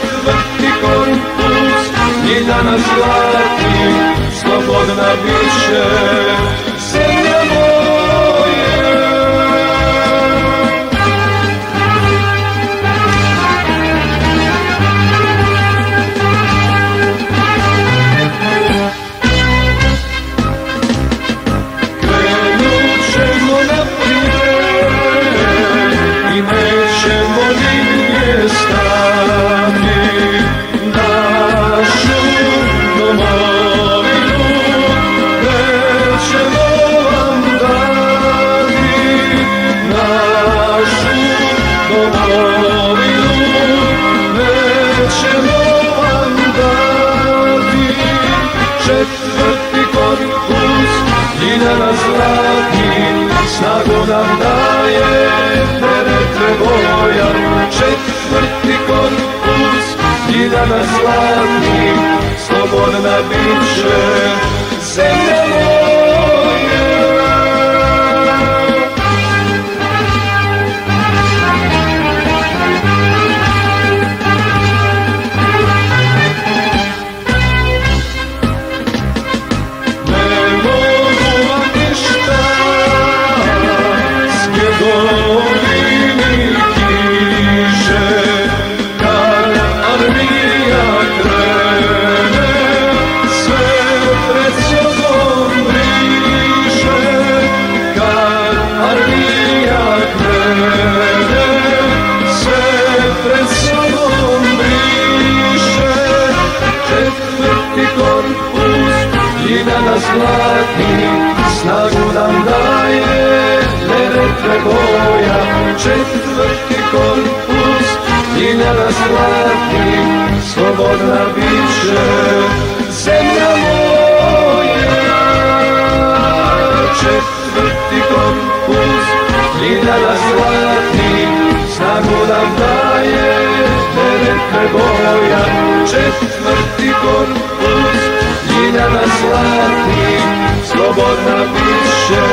četvrti korpus i danas zlatni, slobodna biće zemlja moja. Krenut ćemo naprijed i nećemo nigdje stati, našu domovinu nećemo vam dati, našu domovinu nećemo vam dati. Četvrti korpus i danas zlatni, snagu nam daje Neretve boja. Četvrti korpus i danas zlatni, slobodna biće zemlja moja. Ne mogu vam ništa svjedovi ni kiše, kad armija krene, sve pred sobom briše. Kad armija krene, sve pred sobom briše. Četvrti korpus i danas zlatni, snagu nam daje Neretve boja. Četvrti korpus i danas zlatni, slobodna biće zemlja moja. Četvrti korpus i danas zlatni, snagu nam daje Neretve boja. Četvrti korpus i danas zlatni, slobodna biće